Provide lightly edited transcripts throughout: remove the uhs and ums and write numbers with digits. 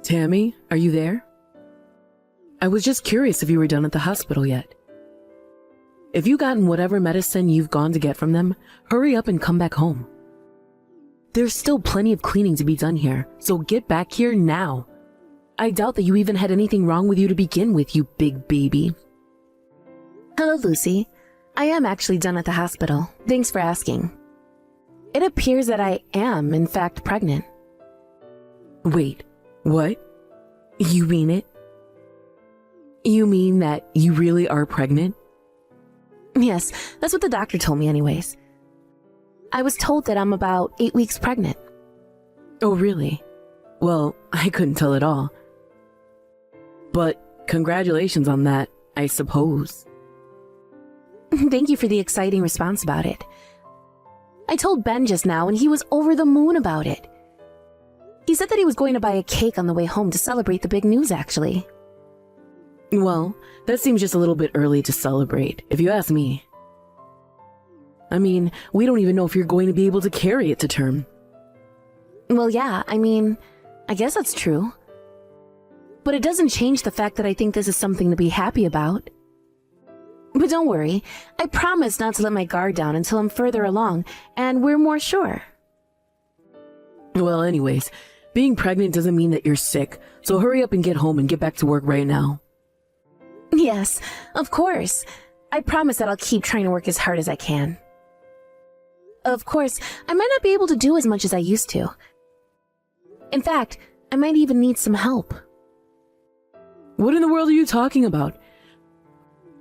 Tammy, are you there? I was just curious if you were done at the hospital yet. If you've gotten whatever medicine you've gone to get from them, hurry up and come back home. There's still plenty of cleaning to be done here, so get back here now. I doubt that you even had anything wrong with you to begin with, you big baby. Hello, Lucy. I am actually done at the hospital. Thanks for asking. It appears that I am, in fact, pregnant. Wait, what? You mean it? You mean that you really are pregnant? Yes, that's what the doctor told me anyways. I was told that I'm about 8 weeks pregnant. Oh, really? Well, I couldn't tell at all. But congratulations on that, I suppose. Thank you for the exciting response about it. I told Ben just now and he was over the moon about it. He said that he was going to buy a cake on the way home to celebrate the big news, actually. Well, that seems just a little bit early to celebrate, if you ask me. I mean, we don't even know if you're going to be able to carry it to term. Well, yeah, I guess that's true. But it doesn't change the fact that I think this is something to be happy about. But don't worry, I promise not to let my guard down until I'm further along and we're more sure. Well, anyways, being pregnant doesn't mean that you're sick, so hurry up and get home and get back to work right now. Yes, of course. I promise that I'll keep trying to work as hard as I can. Of course, I might not be able to do as much as I used to. In fact, I might even need some help. What in the world are you talking about?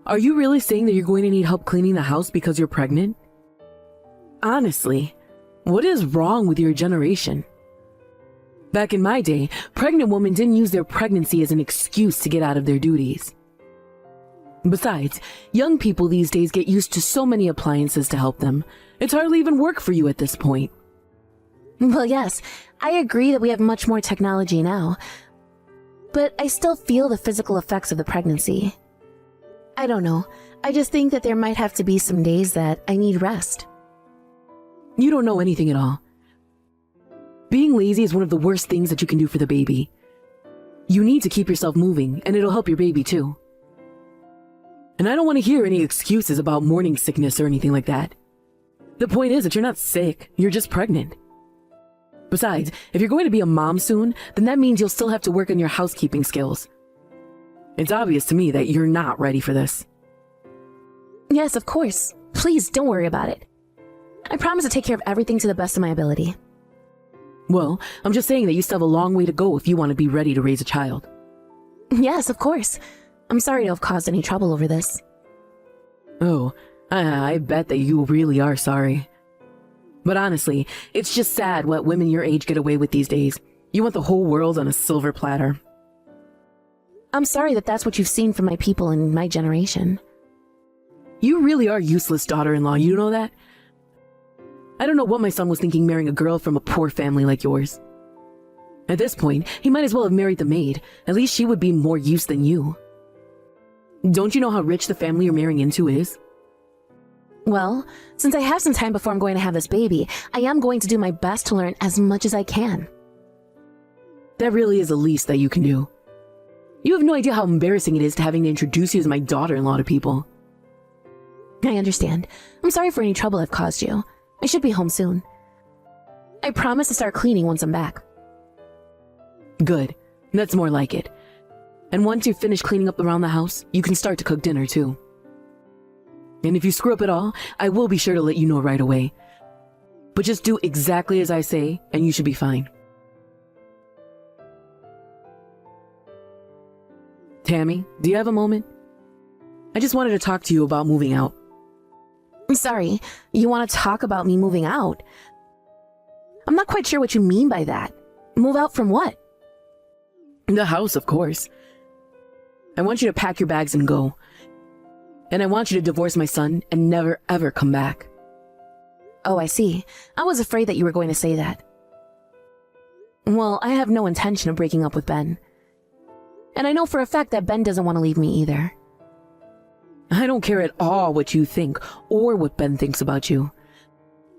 Are you really saying that you're going to need help cleaning the house because you're pregnant? Honestly, what is wrong with your generation? Back in my day, pregnant women didn't use their pregnancy as an excuse to get out of their duties. Besides, young people these days get used to so many appliances to help them. It's hardly even work for you at this point. Well, yes, I agree that we have much more technology now. But I still feel the physical effects of the pregnancy. I don't know. I just think that there might have to be some days that I need rest. You don't know anything at all. Being lazy is one of the worst things that you can do for the baby. You need to keep yourself moving, and it'll help your baby too. And I don't want to hear any excuses about morning sickness or anything like that. The point is that you're not sick, you're just pregnant. Besides, if you're going to be a mom soon, then that means you'll still have to work on your housekeeping skills. It's obvious to me that you're not ready for this. Yes, of course. Please don't worry about it. I promise to take care of everything to the best of my ability. Well, I'm just saying that you still have a long way to go if you want to be ready to raise a child. Yes, of course. I'm sorry to have caused any trouble over this. Oh, I bet that you really are sorry. But honestly, it's just sad what women your age get away with these days. You want the whole world on a silver platter. I'm sorry that that's what you've seen from my people in my generation. You really are useless daughter-in-law, you know that? I don't know what my son was thinking marrying a girl from a poor family like yours. At this point, he might as well have married the maid. At least she would be more use than you. Don't you know how rich the family you're marrying into is? Well, since I have some time before I'm going to have this baby, I am going to do my best to learn as much as I can. That really is the least that you can do. You have no idea how embarrassing it is to having to introduce you as my daughter-in-law to people. I understand. I'm sorry for any trouble I've caused you. I should be home soon. I promise to start cleaning once I'm back. Good. That's more like it. And once you've finished cleaning up around the house, you can start to cook dinner too. And if you screw up at all, I will be sure to let you know right away. But just do exactly as I say, and you should be fine. Tammy, do you have a moment? I just wanted to talk to you about moving out. I'm sorry, you want to talk about me moving out? I'm not quite sure what you mean by that. Move out from what? The house, of course. I want you to pack your bags and go. And I want you to divorce my son and never ever come back. Oh, I see. I was afraid that you were going to say that. Well, I have no intention of breaking up with Ben. And I know for a fact that Ben doesn't want to leave me either. I don't care at all what you think or what Ben thinks about you.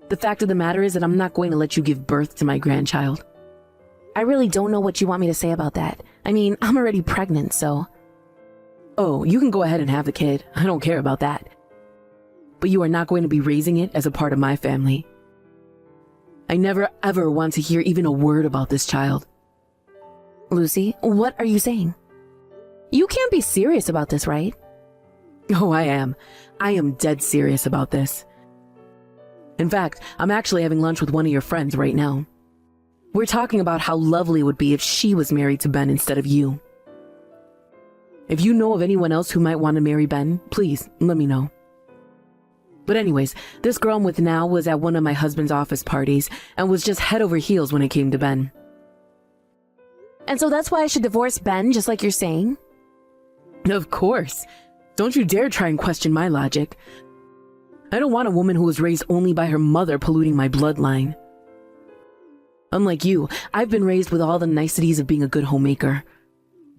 The fact of the matter is that I'm not going to let you give birth to my grandchild. I really don't know what you want me to say about that. I mean, I'm already pregnant, so... Oh, you can go ahead and have the kid. I don't care about that. But you are not going to be raising it as a part of my family. I never ever want to hear even a word about this child. Lucy, what are you saying? You can't be serious about this, right? Oh, I am. I am dead serious about this. In fact, I'm actually having lunch with one of your friends right now. We're talking about how lovely it would be if she was married to Ben instead of you. If you know of anyone else who might want to marry Ben, please let me know. But anyways, this girl I'm with now was at one of my husband's office parties and was just head over heels when it came to Ben. And so that's why I should divorce Ben, just like you're saying? Of course. Don't you dare try and question my logic. I don't want a woman who was raised only by her mother polluting my bloodline. Unlike you, I've been raised with all the niceties of being a good homemaker.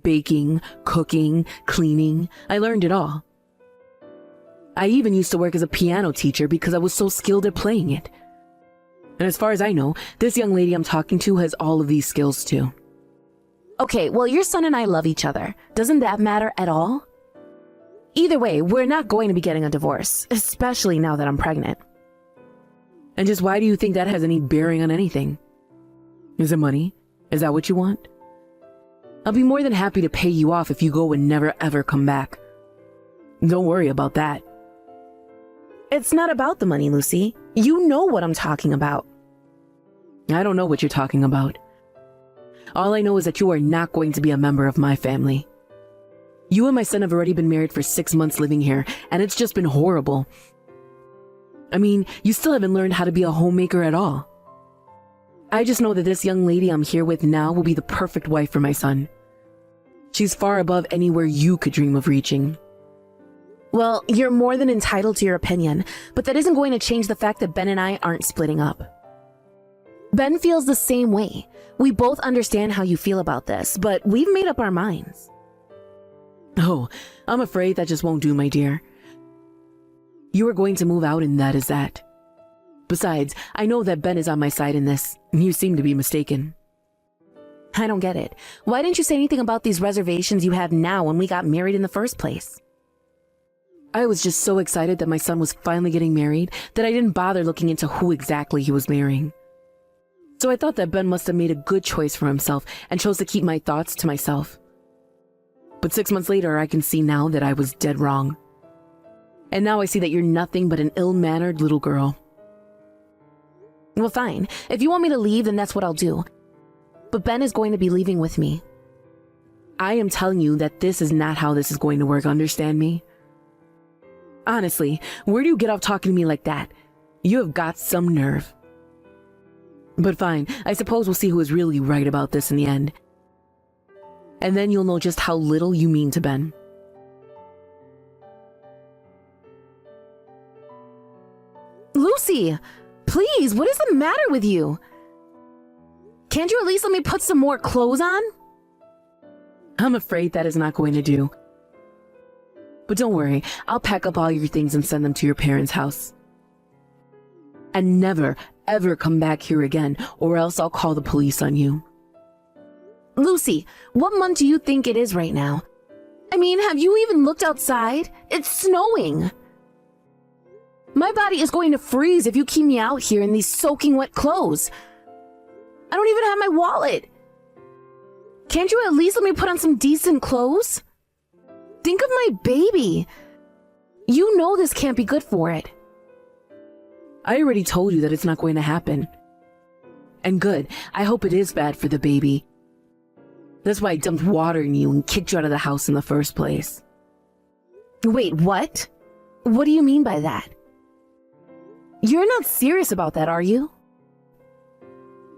Baking, cooking, cleaning, I learned it all. I even used to work as a piano teacher because I was so skilled at playing it. And as far as I know, this young lady I'm talking to has all of these skills too. Okay, well, your son and I love each other. Doesn't that matter at all? Either way, we're not going to be getting a divorce, especially now that I'm pregnant. And just why do you think that has any bearing on anything? Is it money? Is that what you want? I'll be more than happy to pay you off if you go and never ever come back. Don't worry about that. It's not about the money, Lucy. You know what I'm talking about. I don't know what you're talking about. All I know is that you are not going to be a member of my family. You and my son have already been married for 6 months living here, and it's just been horrible. I mean, you still haven't learned how to be a homemaker at all. I just know that this young lady I'm here with now will be the perfect wife for my son. She's far above anywhere you could dream of reaching. Well, you're more than entitled to your opinion, but that isn't going to change the fact that Ben and I aren't splitting up. Ben feels the same way. We both understand how you feel about this, but we've made up our minds. Oh, I'm afraid that just won't do, my dear. You are going to move out and that is that. Besides, I know that Ben is on my side in this. You seem to be mistaken. I don't get it. Why didn't you say anything about these reservations you have now when we got married in the first place? I was just so excited that my son was finally getting married that I didn't bother looking into who exactly he was marrying. So I thought that Ben must have made a good choice for himself and chose to keep my thoughts to myself. But 6 months later, I can see now that I was dead wrong. And now I see that you're nothing but an ill-mannered little girl. Well, fine. If you want me to leave, then that's what I'll do. But Ben is going to be leaving with me. I am telling you that this is not how this is going to work, understand me? Honestly, where do you get off talking to me like that? You have got some nerve. But fine, I suppose we'll see who is really right about this in the end. And then you'll know just how little you mean to Ben. Lucy, please, what is the matter with you? Can't you at least let me put some more clothes on? I'm afraid that is not going to do. But don't worry, I'll pack up all your things and send them to your parents' house. And never, ever come back here again, or else I'll call the police on you. Lucy, what month do you think it is right now? I mean, have you even looked outside? It's snowing. My body is going to freeze if you keep me out here in these soaking wet clothes. I don't even have my wallet. Can't you at least let me put on some decent clothes? Think of my baby. You know this can't be good for it. I already told you that it's not going to happen. And good, I hope it is bad for the baby. That's why I dumped water in you and kicked you out of the house in the first place. Wait, what? What do you mean by that? You're not serious about that, are you?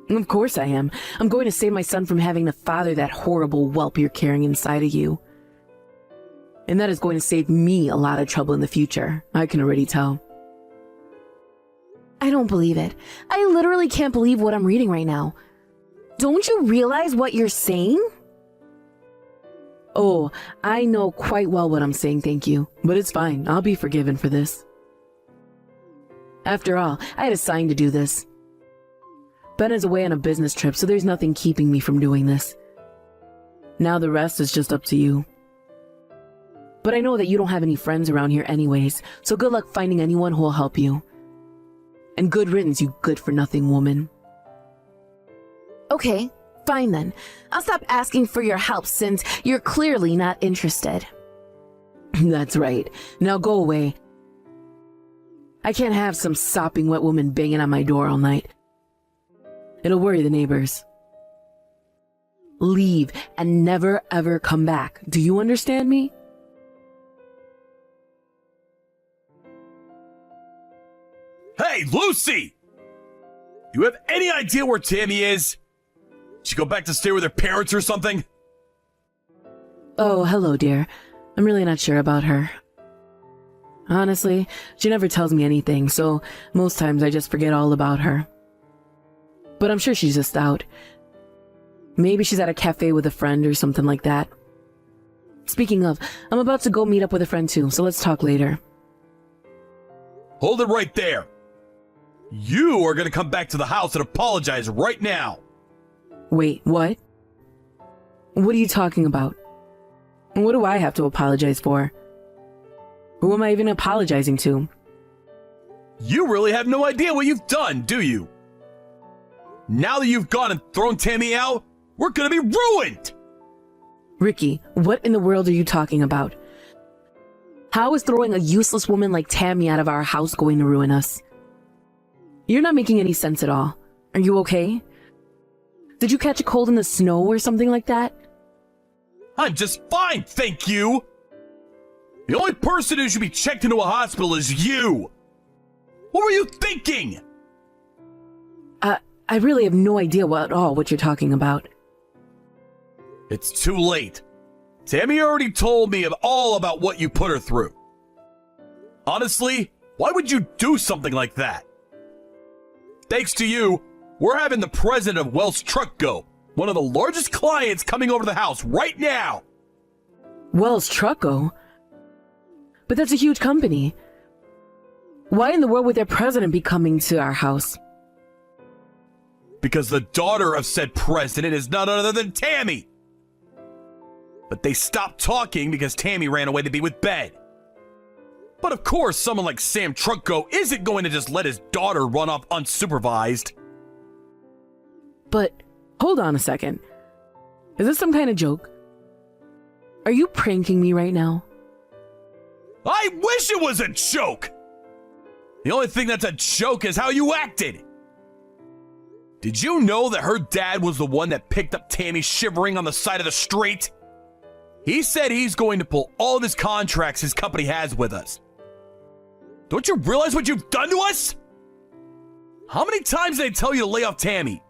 Of course I am. I'm going to save my son from having to father that horrible whelp you're carrying inside of you. And that is going to save me a lot of trouble in the future. I can already tell. I don't believe it. I literally can't believe what I'm reading right now. Don't you realize what you're saying? Oh, I know quite well what I'm saying, thank you. But it's fine. I'll be forgiven for this. After all, I had a sign to do this. Ben is away on a business trip, so there's nothing keeping me from doing this. Now the rest is just up to you. But I know that you don't have any friends around here anyways, so good luck finding anyone who'll help you. And good riddance, you good-for-nothing woman. Okay, fine then. I'll stop asking for your help since you're clearly not interested. That's right. Now go away. I can't have some sopping wet woman banging on my door all night. It'll worry the neighbors. Leave and never ever come back. Do you understand me? Hey, Lucy! Do you have any idea where Tammy is? She go back to stay with her parents or something? Oh, hello, dear. I'm really not sure about her. Honestly, she never tells me anything, so most times I just forget all about her. But I'm sure she's just out. Maybe she's at a cafe with a friend or something like that. Speaking of, I'm about to go meet up with a friend too, so let's talk later. Hold it right there. You are gonna come back to the house and apologize right now. Wait, what? What are you talking about? What do I have to apologize for? Who am I even apologizing to? You really have no idea what you've done, do you? Now that you've gone and thrown Tammy out, we're gonna be ruined! Ricky, what in the world are you talking about? How is throwing a useless woman like Tammy out of our house going to ruin us? You're not making any sense at all. Are you okay? Did you catch a cold in the snow or something like that? I'm just fine, thank you! The only person who should be checked into a hospital is you! What were you thinking? I really have no idea at all what you're talking about. It's too late. Tammy already told me all about what you put her through. Honestly, why would you do something like that? Thanks to you, we're having the president of Wells Truck Go, one of the largest clients, coming over to the house right now. Wells Trucko? But that's a huge company. Why in the world would their president be coming to our house? Because the daughter of said president is none other than Tammy. But they stopped talking because Tammy ran away to be with Ben. But of course, someone like Sam Trucko isn't going to just let his daughter run off unsupervised. But, hold on a second. Is this some kind of joke? Are you pranking me right now? I wish it was a joke! The only thing that's a joke is how you acted. Did you know that her dad was the one that picked up Tammy shivering on the side of the street? He said he's going to pull all of his contracts his company has with us. Don't you realize what you've done to us? How many times did I tell you to lay off Tammy?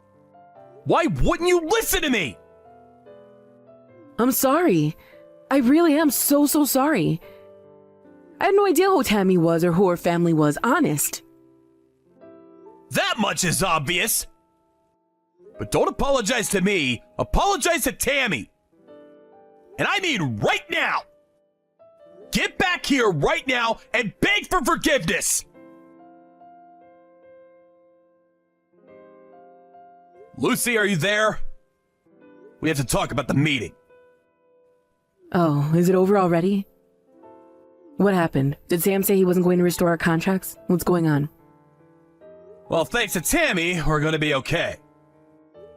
Why wouldn't you listen to me? I'm sorry. I really am so sorry. I had no idea who Tammy was or who her family was, honest. That much is obvious. But don't apologize to me, apologize to Tammy. And I mean right now. Get back here right now and beg for forgiveness. Lucy, are you there? We have to talk about the meeting. Oh, is it over already? What happened? Did Sam say he wasn't going to restore our contracts? What's going on? Well, thanks to Tammy, we're going to be okay.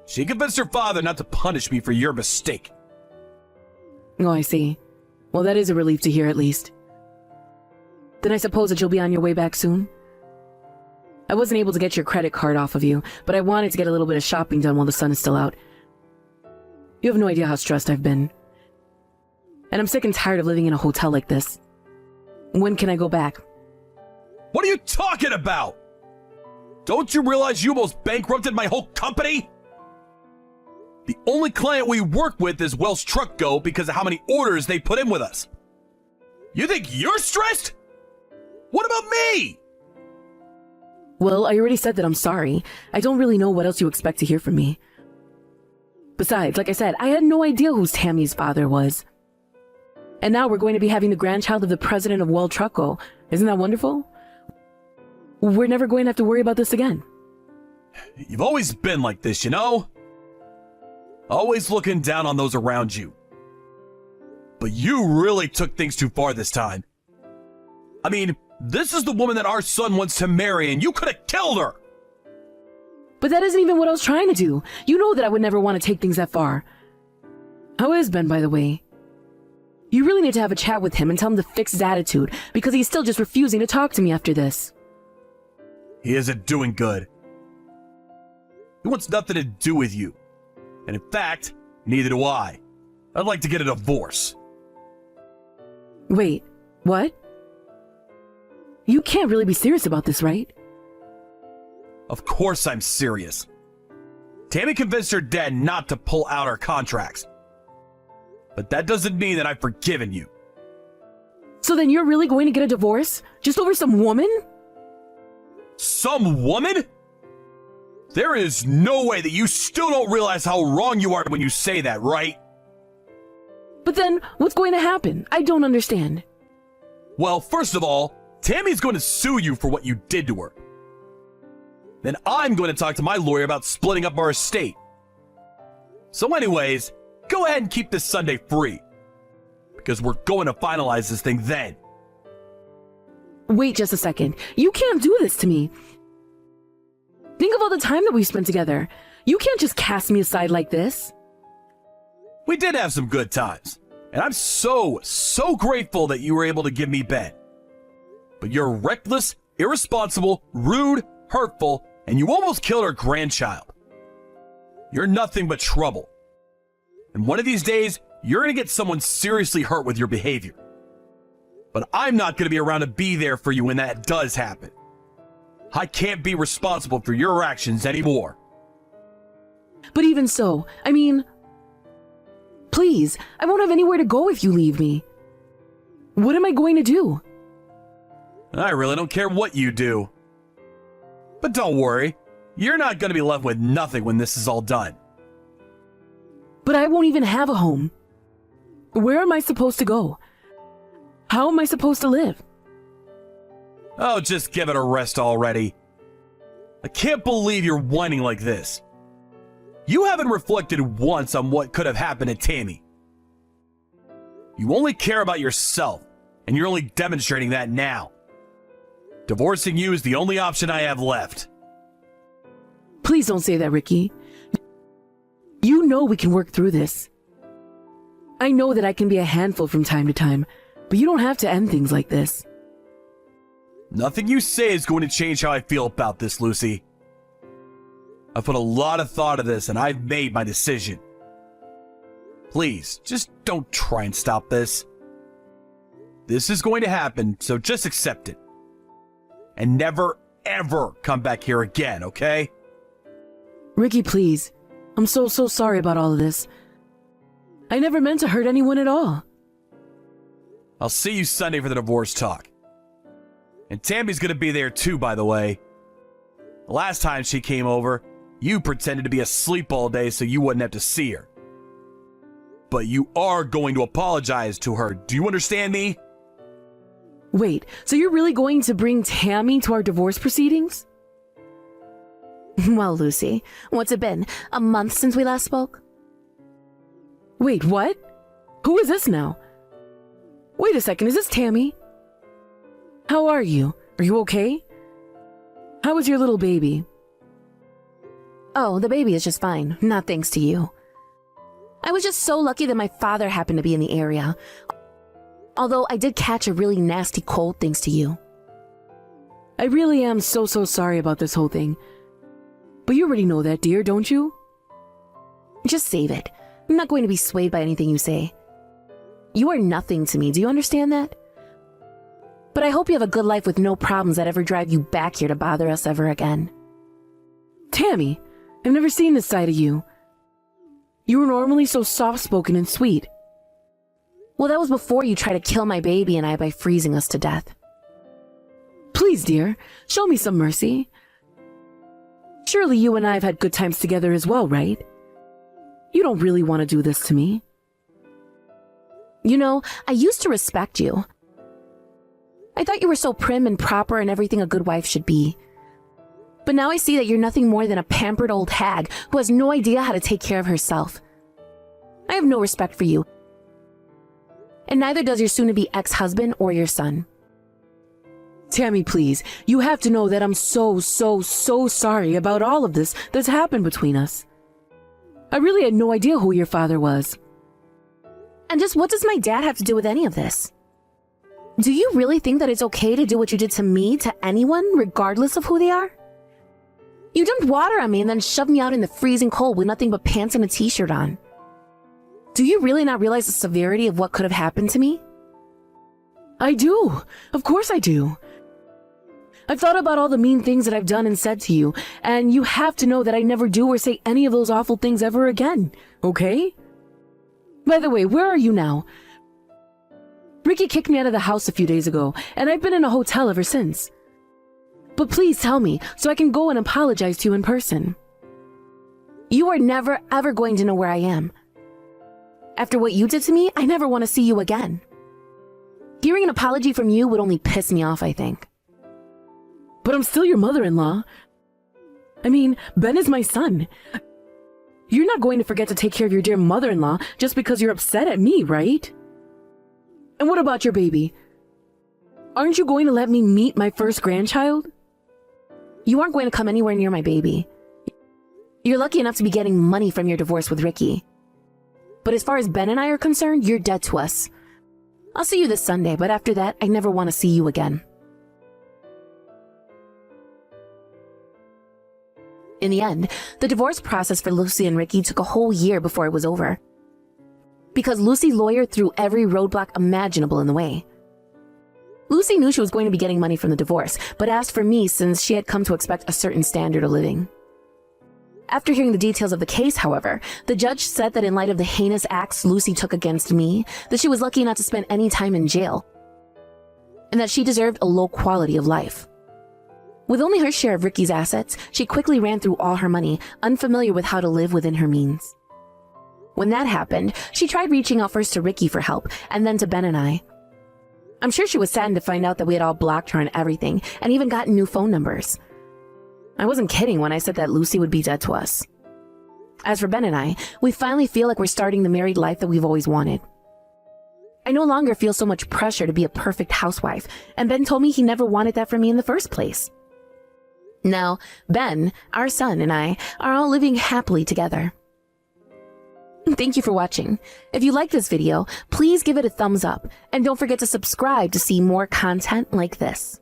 She convinced her father not to punish me for your mistake. Oh, I see. Well, that is a relief to hear at least. Then I suppose that you'll be on your way back soon? I wasn't able to get your credit card off of you, but I wanted to get a little bit of shopping done while the sun is still out. You have no idea how stressed I've been. And I'm sick and tired of living in a hotel like this. When can I go back? What are you talking about? Don't you realize you almost bankrupted my whole company? The only client we work with is Wells Truck Go because of how many orders they put in with us. You think you're stressed? What about me? Well, I already said that I'm sorry. I don't really know what else you expect to hear from me. Besides, like I said, I had no idea who Tammy's father was. And now we're going to be having the grandchild of the president of Wells Trucko. Isn't that wonderful? We're never going to have to worry about this again. You've always been like this, you know? Always looking down on those around you. But you really took things too far this time. I mean, this is the woman that our son wants to marry, and you could have killed her! But that isn't even what I was trying to do. You know that I would never want to take things that far. How is Ben, by the way? You really need to have a chat with him and tell him to fix his attitude, because he's still just refusing to talk to me after this. He isn't doing good. He wants nothing to do with you. And in fact, neither do I. I'd like to get a divorce. Wait, what? You can't really be serious about this, right? Of course I'm serious. Tammy convinced her dad not to pull out our contracts. But that doesn't mean that I've forgiven you. So then you're really going to get a divorce? Just over some woman? Some woman? There is no way that you still don't realize how wrong you are when you say that, right? But then, what's going to happen? I don't understand. Well, first of all, Tammy's going to sue you for what you did to her. Then I'm going to talk to my lawyer about splitting up our estate. So anyways, go ahead and keep this Sunday free. Because we're going to finalize this thing then. Wait just a second. You can't do this to me. Think of all the time that we spent together. You can't just cast me aside like this. We did have some good times. And I'm so grateful that you were able to give me Ben. But you're reckless, irresponsible, rude, hurtful, and you almost killed our grandchild. You're nothing but trouble. And one of these days, you're going to get someone seriously hurt with your behavior. But I'm not going to be around to be there for you when that does happen. I can't be responsible for your actions anymore. But even so, I mean... Please, I won't have anywhere to go if you leave me. What am I going to do? I really don't care what you do. But don't worry, you're not going to be left with nothing when this is all done. But I won't even have a home. Where am I supposed to go? How am I supposed to live? Oh, just give it a rest already. I can't believe you're whining like this. You haven't reflected once on what could have happened to Tammy. You only care about yourself, and you're only demonstrating that now. Divorcing you is the only option I have left. Please don't say that, Ricky. You know we can work through this. I know that I can be a handful from time to time, but you don't have to end things like this. Nothing you say is going to change how I feel about this, Lucy. I've put a lot of thought into this, and I've made my decision. Please, just don't try and stop this. This is going to happen, so just accept it. And never, ever come back here again, okay? Ricky, please. I'm so sorry about all of this. I never meant to hurt anyone at all. I'll see you Sunday for the divorce talk. And Tammy's gonna be there too, by the way. The last time she came over, you pretended to be asleep all day so you wouldn't have to see her. But you are going to apologize to her. Do you understand me? Wait, so you're really going to bring Tammy to our divorce proceedings? Well, Lucy, what's it been? A month since we last spoke? Wait, what? Who is this now? Wait a second, is this Tammy? How are you? Are you okay? How is your little baby? Oh, the baby is just fine. Not thanks to you. I was just so lucky that my father happened to be in the area. Although I did catch a really nasty cold thanks to you. I really am so sorry about this whole thing. But you already know that, dear, don't you? Just save it. I'm not going to be swayed by anything you say. You are nothing to me, do you understand that? But I hope you have a good life with no problems that ever drive you back here to bother us ever again. Tammy, I've never seen this side of you. You were normally so soft-spoken and sweet. Well, that was before you tried to kill my baby and I by freezing us to death. Please, dear, show me some mercy. Surely you and I have had good times together as well, right? You don't really want to do this to me. You know, I used to respect you. I thought you were so prim and proper and everything a good wife should be. But now I see that you're nothing more than a pampered old hag who has no idea how to take care of herself. I have no respect for you. And neither does your soon-to-be ex-husband or your son. Tammy, please, you have to know that I'm so sorry about all of this that's happened between us. I really had no idea who your father was. And just what does my dad have to do with any of this? Do you really think that it's okay to do what you did to me to anyone, regardless of who they are? You dumped water on me and then shoved me out in the freezing cold with nothing but pants and a t-shirt on. Do you really not realize the severity of what could have happened to me? I do. Of course I do. I've thought about all the mean things that I've done and said to you, and you have to know that I never do or say any of those awful things ever again, okay? By the way, where are you now? Ricky kicked me out of the house a few days ago, and I've been in a hotel ever since. But please tell me, so I can go and apologize to you in person. You are never, ever going to know where I am. After what you did to me, I never want to see you again. Hearing an apology from you would only piss me off, I think. But I'm still your mother-in-law. I mean, Ben is my son. You're not going to forget to take care of your dear mother-in-law just because you're upset at me, right? And what about your baby? Aren't you going to let me meet my first grandchild? You aren't going to come anywhere near my baby. You're lucky enough to be getting money from your divorce with Ricky. But as far as Ben and I are concerned, you're dead to us. I'll see you this Sunday, but after that, I never want to see you again. In the end, the divorce process for Lucy and Ricky took a whole year before it was over. Because Lucy's lawyer threw every roadblock imaginable in the way. Lucy knew she was going to be getting money from the divorce, but asked for me since she had come to expect a certain standard of living. After hearing the details of the case, however, the judge said that in light of the heinous acts Lucy took against me, that she was lucky not to spend any time in jail, and that she deserved a low quality of life. With only her share of Ricky's assets, she quickly ran through all her money, unfamiliar with how to live within her means. When that happened, she tried reaching out first to Ricky for help, and then to Ben and I. I'm sure she was saddened to find out that we had all blocked her on everything, and even gotten new phone numbers. I wasn't kidding when I said that Lucy would be dead to us. As for Ben and I, we finally feel like we're starting the married life that we've always wanted. I no longer feel so much pressure to be a perfect housewife, and Ben told me he never wanted that for me in the first place. Now, Ben, our son, and I are all living happily together. Thank you for watching. If you liked this video, please give it a thumbs up, and don't forget to subscribe to see more content like this.